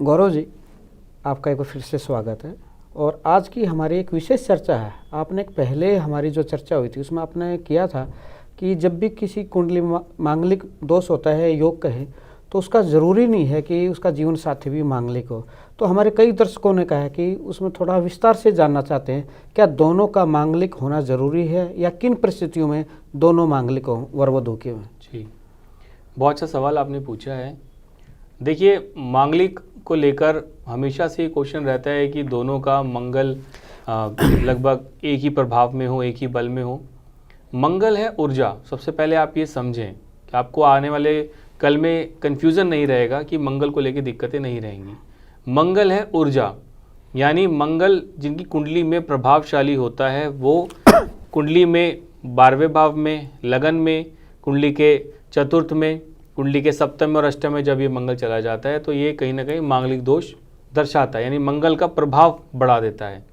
गौरव जी, आपका एक बार फिर से स्वागत है। और आज की हमारी एक विशेष चर्चा है। आपने पहले हमारी जो चर्चा हुई थी उसमें आपने किया था कि जब भी किसी कुंडली मांगलिक दोष होता है, योग कहे, तो उसका ज़रूरी नहीं है कि उसका जीवन साथी भी मांगलिक हो। तो हमारे कई दर्शकों ने कहा है कि उसमें थोड़ा विस्तार से जानना चाहते हैं, क्या दोनों का मांगलिक होना ज़रूरी है या किन परिस्थितियों में दोनों मांगलिक हों, वर वधू के में? जी, बहुत अच्छा सवाल आपने पूछा है। देखिए, मांगलिक को लेकर हमेशा से क्वेश्चन रहता है कि दोनों का मंगल लगभग एक ही प्रभाव में हो, एक ही बल में हो। मंगल है ऊर्जा। सबसे पहले आप ये समझें कि आपको आने वाले कल में कन्फ्यूज़न नहीं रहेगा कि मंगल को लेकर दिक्कतें नहीं रहेंगी। मंगल है ऊर्जा, यानी मंगल जिनकी कुंडली में प्रभावशाली होता है वो कुंडली में 12वें भाव में, लगन में, कुंडली के चतुर्थ में, कुंडली के सप्तम और अष्टम में जब ये मंगल चला जाता है तो ये कहीं ना कहीं मांगलिक दोष दर्शाता है, यानी मंगल का प्रभाव बढ़ा देता है।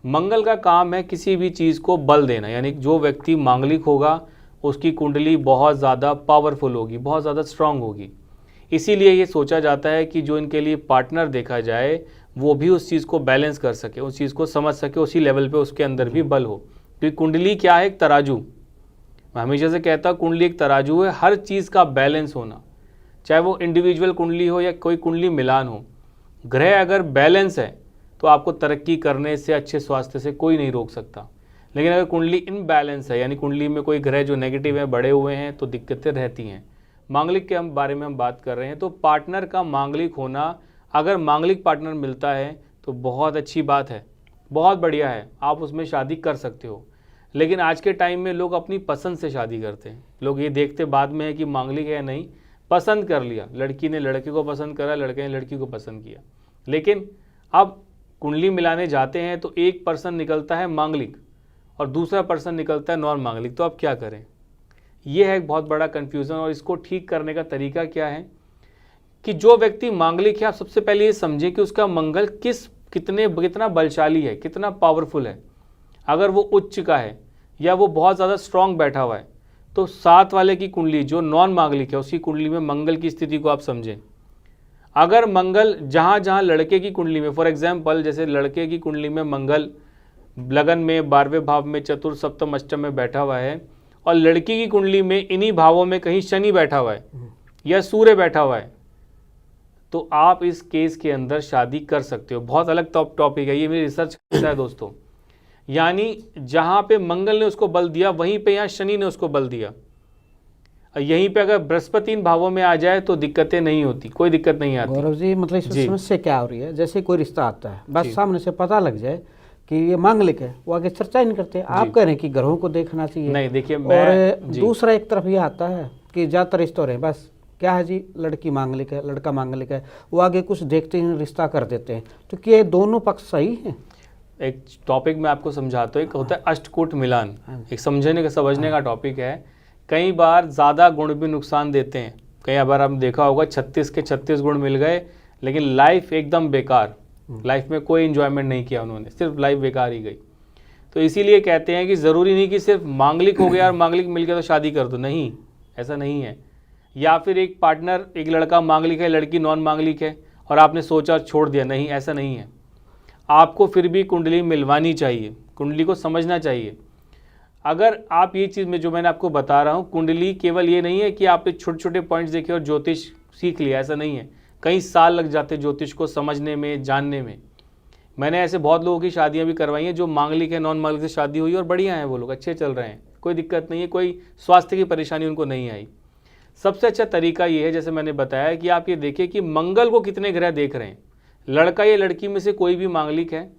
मंगल का काम है किसी भी चीज़ को बल देना, यानी जो व्यक्ति मांगलिक होगा उसकी कुंडली बहुत ज़्यादा पावरफुल होगी, बहुत ज़्यादा स्ट्रांग होगी। इसीलिए ये सोचा जाता है कि जो इनके लिए पार्टनर देखा जाए वो भी उस चीज़ को बैलेंस कर सके, उस चीज़ को समझ सके, उसी लेवल पे उसके अंदर भी बल हो। क्योंकि कुंडली क्या है? एक तराजू। मैं हमेशा से कहता हूँ कुंडली एक तराजू है, हर चीज़ का बैलेंस होना, चाहे वो इंडिविजुअल कुंडली हो या कोई कुंडली मिलान हो। ग्रह अगर बैलेंस है तो आपको तरक्की करने से, अच्छे स्वास्थ्य से कोई नहीं रोक सकता। लेकिन अगर कुंडली इनबैलेंस है, यानी कुंडली में कोई ग्रह जो नेगेटिव है, बढ़े हुए हैं, तो दिक्कतें रहती हैं। मांगलिक के बारे में हम बात कर रहे हैं, तो पार्टनर का मांगलिक होना, अगर मांगलिक पार्टनर मिलता है तो बहुत अच्छी बात है, बहुत बढ़िया है, आप उसमें शादी कर सकते हो। लेकिन आज के टाइम में लोग अपनी पसंद से शादी करते हैं। लोग ये देखते बाद में है कि मांगलिक है या नहीं, पसंद कर लिया, लड़की ने लड़के को पसंद करा, लड़के ने लड़की को पसंद किया। लेकिन अब कुंडली मिलाने जाते हैं तो एक पर्सन निकलता है मांगलिक और दूसरा पर्सन निकलता है नॉन मांगलिक, तो अब क्या करें? ये है एक बहुत बड़ा कन्फ्यूज़न। और इसको ठीक करने का तरीका क्या है कि जो व्यक्ति मांगलिक है, आप सबसे पहले ये समझें कि उसका मंगल कितना बलशाली है, कितना पावरफुल है। अगर वो उच्च का है या वो बहुत ज़्यादा स्ट्रांग बैठा हुआ है, तो 7 वाले की कुंडली जो नॉन मांगलिक है उसकी कुंडली में मंगल की स्थिति को आप समझें। अगर मंगल जहाँ जहाँ लड़के की कुंडली में, फॉर एग्जांपल जैसे लड़के की कुंडली में मंगल लगन में 12वें भाव में, चतुर्थ, सप्तम, अष्टम में बैठा हुआ है, और लड़की की कुंडली में इन्हीं भावों में कहीं शनि बैठा हुआ है या सूर्य बैठा हुआ है, तो आप इस केस के अंदर शादी कर सकते हो। बहुत अलग टॉपिक है, ये मेरी रिसर्च है दोस्तों। यानी जहाँ पे मंगल ने उसको बल दिया वहीं पे यहाँ शनि ने उसको बल दिया। यहीं पे अगर बृहस्पति इन भावों में आ जाए तो दिक्कतें नहीं होती, कोई दिक्कत नहीं आती। गौरव जी, मतलब इसमें समस्या क्या हो रही है? जैसे कोई रिश्ता आता है, बस सामने से पता लग जाए कि ये मांगलिक है, वो आगे चर्चा ही नहीं करते। आप कह रहे हैं कि ग्रहों को देखना चाहिए। नहीं, देखिए, और दूसरा एक तरफ ये आता है कि ज़्यादातर रिश्ते हो रहे हैं, बस क्या है जी, लड़की मांगलिक है, लड़का मांगलिक है, वो आगे कुछ देखते ही रिश्ता कर देते हैं। तो क्या ये दोनों पक्ष सही हैं? एक टॉपिक मैं आपको समझाता हूँ, एक होता है अष्टकूट मिलान, एक समझने का टॉपिक है। कई बार ज़्यादा गुण भी नुकसान देते हैं। कई बार आपने देखा होगा 36 के 36 गुण मिल गए, लेकिन लाइफ एकदम बेकार, लाइफ में कोई एंजॉयमेंट नहीं किया उन्होंने, सिर्फ लाइफ बेकार ही गई। तो इसीलिए कहते हैं कि ज़रूरी नहीं कि सिर्फ मांगलिक हो गया और मांगलिक मिल गया तो शादी कर दो, नहीं, ऐसा नहीं है। या फिर एक पार्टनर, एक लड़का मांगलिक है, लड़की नॉन मांगलिक है, और आपने सोचा और छोड़ दिया, नहीं, ऐसा नहीं है। आपको फिर भी कुंडली मिलवानी चाहिए, कुंडली को समझना चाहिए। अगर आप ये चीज़ में जो मैंने आपको बता रहा हूँ, कुंडली केवल ये नहीं है कि आपने छोटे छोटे पॉइंट्स देखे और ज्योतिष सीख लिया, ऐसा नहीं है। कई साल लग जाते ज्योतिष को समझने में, जानने में। मैंने ऐसे बहुत लोगों की शादियाँ भी करवाई हैं जो मांगलिक है, नॉन मांगलिक से शादी हुई और बढ़िया हैं, वो लोग अच्छे चल रहे हैं, कोई दिक्कत नहीं है, कोई स्वास्थ्य की परेशानी उनको नहीं आई। सबसे अच्छा तरीका ये है, जैसे मैंने बताया, कि आप ये देखिए कि मंगल को कितने ग्रह देख रहे हैं। लड़का या लड़की में से कोई भी मांगलिक है,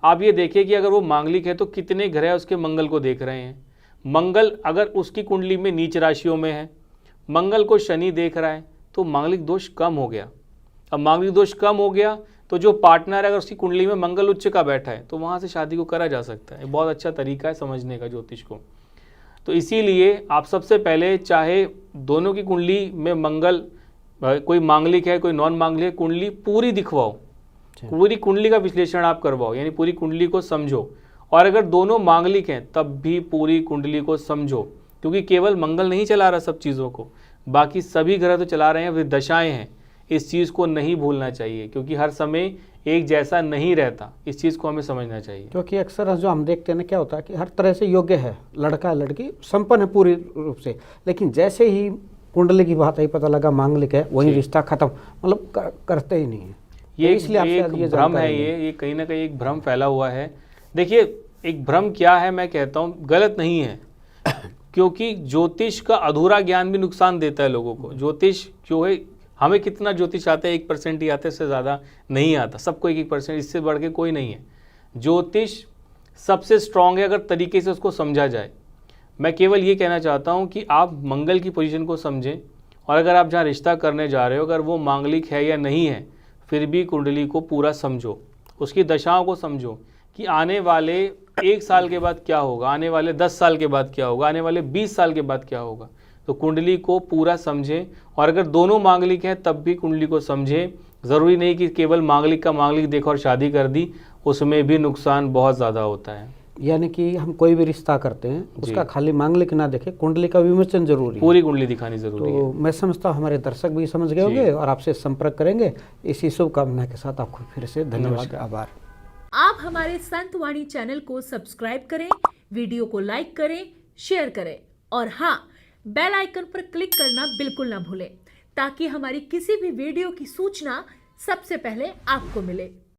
आप ये देखिए कि अगर वो मांगलिक है तो कितने ग्रह उसके मंगल को देख रहे हैं। मंगल अगर उसकी कुंडली में नीच राशियों में है, मंगल को शनि देख रहा है, तो मांगलिक दोष कम हो गया। अब मांगलिक दोष कम हो गया तो जो पार्टनर है, अगर उसकी कुंडली में मंगल उच्च का बैठा है, तो वहाँ से शादी को करा जा सकता है। बहुत अच्छा तरीका है समझने का ज्योतिष को। तो इसीलिए आप सबसे पहले, चाहे दोनों की कुंडली में मंगल, कोई मांगलिक है कोई नॉन मांगलिक है, कुंडली पूरी दिखवाओ, पूरी कुंडली का विश्लेषण आप करवाओ, यानी पूरी कुंडली को समझो। और अगर दोनों मांगलिक हैं तब भी पूरी कुंडली को समझो, क्योंकि केवल मंगल नहीं चला रहा सब चीज़ों को, बाकी सभी ग्रह तो चला रहे हैं, फिर दशाएं हैं। इस चीज़ को नहीं भूलना चाहिए, क्योंकि हर समय एक जैसा नहीं रहता, इस चीज़ को हमें समझना चाहिए। क्योंकि अक्सर जो हम देखते हैं ना, क्या होता है कि हर तरह से योग्य है, लड़का लड़की संपन्न है पूरी रूप से, लेकिन जैसे ही कुंडली की बात आई, पता लगा मांगलिक है, वही जी। रिश्ता खत्म, मतलब करते ही नहीं है। ये तो इसलिए आपसे आज एक ये भ्रम है, जानकारी है। ये कहीं ना कहीं एक भ्रम फैला हुआ है। देखिए, एक भ्रम क्या है, मैं कहता हूँ गलत नहीं है, क्योंकि ज्योतिष का अधूरा ज्ञान भी नुकसान देता है लोगों को। ज्योतिष जो है, हमें कितना ज्योतिष आता है, 1% ही आता है, इससे ज़्यादा नहीं आता, सबको 1%, इससे बढ़ के कोई नहीं है। ज्योतिष सबसे स्ट्रांग है अगर तरीके से उसको समझा जाए। मैं केवल ये कहना चाहता हूँ कि आप मंगल की पोजीशन को समझें, और अगर आप जहाँ रिश्ता करने जा रहे हो, अगर वो मांगलिक है या नहीं है, फिर भी कुंडली को पूरा समझो, उसकी दशाओं को समझो कि आने वाले 1 साल के बाद क्या होगा, आने वाले 10 साल के बाद क्या होगा, आने वाले 20 साल के बाद क्या होगा। तो कुंडली को पूरा समझें, और अगर दोनों मांगलिक हैं तब भी कुंडली को समझें। ज़रूरी नहीं कि केवल मांगलिक का मांगलिक देखा और शादी कर दी, उसमें भी नुकसान बहुत ज़्यादा होता है। यानी कि हम कोई भी रिश्ता करते हैं, उसका खाली मांगलिक ना देखें, कुंडली का विमोचन जरूरी है, पूरी कुंडली दिखानी जरूरी है। तो मैं समझता हूँ हमारे दर्शक भी समझ गए होंगे और आपसे संपर्क करेंगे। इसी शुभकामना के साथ आपको फिर से धन्यवाद, आभार। आप हमारे संतवाणी चैनल को सब्सक्राइब करें, वीडियो को लाइक करें, शेयर करें, और हाँ, बेल आइकन पर क्लिक करना बिल्कुल ना भूलें, ताकि हमारी किसी भी वीडियो की सूचना सबसे पहले आपको मिले।